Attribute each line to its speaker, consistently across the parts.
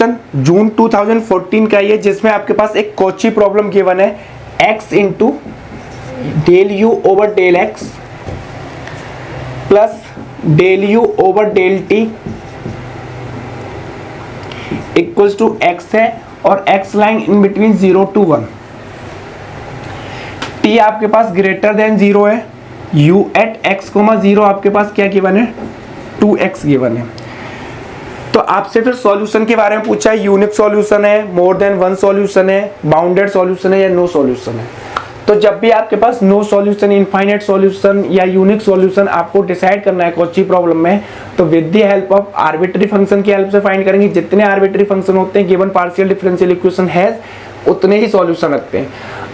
Speaker 1: Solution जून 2014 का ये, जिसमें आपके पास एक कॉची प्रॉब्लम गिवन है, x into del u over del x plus del u over del t equals to x है और x lies in between 0 to 1, t आपके पास ग्रेटर देन 0 है, u एट x, 0 आपके पास क्या गिवन है, 2x given है। तो आपसे फिर सॉल्यूशन के बारे में पूछा है, यूनिक सॉल्यूशन है, मोर देन वन सॉल्यूशन है, बाउंडेड सॉल्यूशन है या नो सॉल्यूशन है। तो जब भी आपके पास नो सॉल्यूशन, इनफाइनाइट सॉल्यूशन या यूनिक सॉल्यूशन आपको डिसाइड करना है कॉची प्रॉब्लम में, तो with the help of arbitrary function की हेल्प से फाइंड करेंगे। जितने आर्बिट्री फंक्शन होते हैं गिवन पार्शियल डिफरेंशियल इक्वेशन है उतने ही सॉल्यूशन रखते हैं।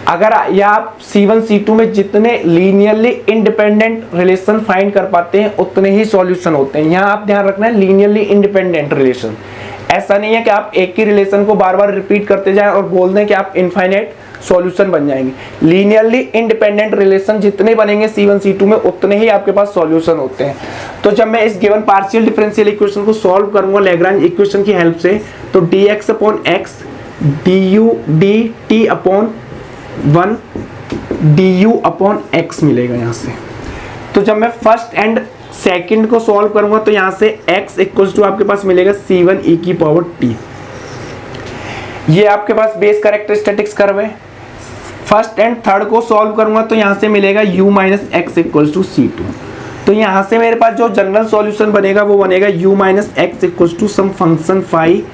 Speaker 1: अगर या आप C1 C2 में जितने लीनियरली इंडिपेंडेंट रिलेशन फाइंड कर पाते हैं उतने ही सॉल्यूशन होते हैं। यहाँ आप ध्यान रखना है लीनियरली इंडिपेंडेंट रिलेशन, ऐसा नहीं है कि आप एक ही रिलेशन को बार बार रिपीट करते जाएं और बोल दें कि आप इनफाइनाइट सॉल्यूशन बन जाएंगे। लीनियरली इंडिपेंडेंट रिलेशन जितने बनेंगे C1 C2 में उतने ही आपके पास सॉल्यूशन होते हैं। तो जब मैं इस गिवन पार्शियल डिफरेंशियल इक्वेशन को सॉल्व करूंगा लैग्रांज इक्वेशन की हेल्प से, तो dx upon x du dt upon 1 du upon x मिलेगा यहाँ से। तो जब मैं फर्स्ट एंड सेकंड को सॉल्व करूंगा तो यहाँ से x इक्वल्स टू आपके पास मिलेगा c1 e की पावर t। ये आपके पास बेस कैरेक्टरिस्टिक्स कर्व है। फर्स्ट एंड थर्ड को सॉल्व करूंगा तो यहाँ से मिलेगा u minus x equals to c2। तो यहाँ से मेरे पास जो जनरल सॉल्यूशन बनेगा वो बनेगा u minus x equals to some function phi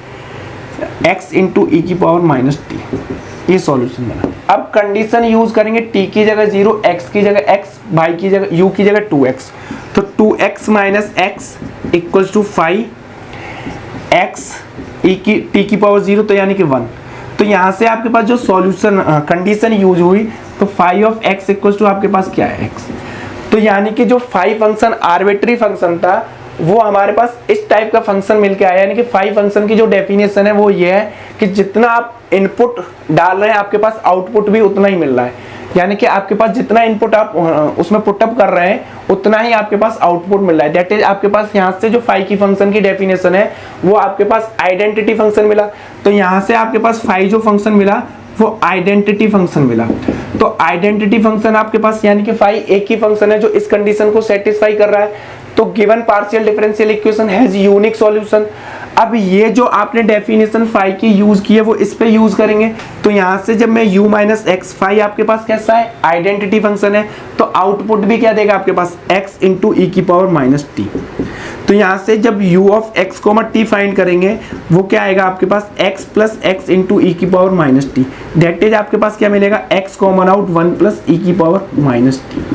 Speaker 1: x into e की पावर माइनस टी। ये सॉल्यूशन बना। अब कंडीशन यूज करेंगे, t की जगह 0, x की जगह x, y की जगह u की जगह 2x। तो 2x minus x equals to 5x e की t की पावर 0, तो यानी कि 1। तो यहाँ से आपके पास जो सॉल्यूशन कंडीशन यूज हुई, तो 5 ऑफ x इक्वल्स टू आपके पास क्या है x। तो यानी कि जो 5 फंक्शन आर्बिट्री फंक्शन था वो हमारे पास इस टाइप का फंक्शन मिलके आया। यानी कि 5 फंक्शन की जो डेफिनेशन है वो ये है कि जितना आप इनपुट डाल रहे हैं आपके पास आउटपुट भी उतना ही मिल रहा है। यानी कि आपके पास जितना इनपुट आप उसमें पुटअप कर रहे हैं उतना ही आपके पास आउटपुट मिल रहा है। दैट इज आपके पास यहाँ से जो 5 की फंक्शन की डेफिनेशन है वो आपके पास आइडेंटिटी फंक्शन मिला। तो यहाँ से आपके पास 5 जो फंक्शन मिला वो आइडेंटिटी फंक्शन मिला। तो आइडेंटिटी फंक्शन आपके पास यानी कि 5 एक ही फंक्शन है जो इस कंडीशन को सेटिस्फाई कर रहा है। तो given partial differential equation has unique solution. अब ये जो आपने डेफिनेशन 5 की यूज की है वो इस पे यूज करेंगे। तो यहाँ से जब मैं u माइनस एक्स, 5 आपके पास कैसा है, आइडेंटिटी फंक्शन है, तो आउटपुट भी क्या देगा आपके पास, x इंटू ई की पावर माइनस टी। तो यहाँ से जब u of x comma t find करेंगे वो क्या आएगा आपके पास, x plus x into e की power minus t. That is आपके पास क्या मिलेगा, x common out 1 plus e की पावर माइनस टी।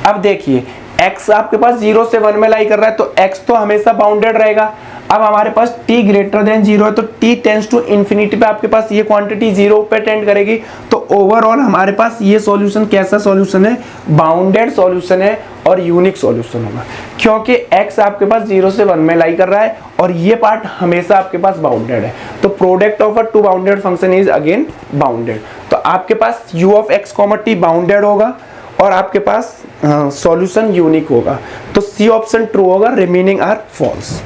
Speaker 1: अब देखिए x आपके पास 0 से 1 में लाई कर रहा है तो x तो हमेशा बाउंडेड रहेगा। अब हमारे पास t ग्रेटर देन 0 है तो t टेंड्स टू इन्फिनिटी पे आपके पास ये क्वांटिटी 0 पे टेंड करेगी। तो ओवरऑल हमारे पास ये सॉल्यूशन कैसा सॉल्यूशन है, बाउंडेड सॉल्यूशन है और यूनिक सॉल्यूशन होगा, क्योंकि x आपके पास 0 से 1 में लाई कर रहा है और ये पार्ट हमेशा आपके पास बाउंडेड है। तो product of a two bounded function is again bounded. तो आपके पास u of x comma t bounded होगा और आपके पास सॉल्यूशन यूनिक होगा। तो सी ऑप्शन ट्रू होगा, रिमेनिंग आर फॉल्स।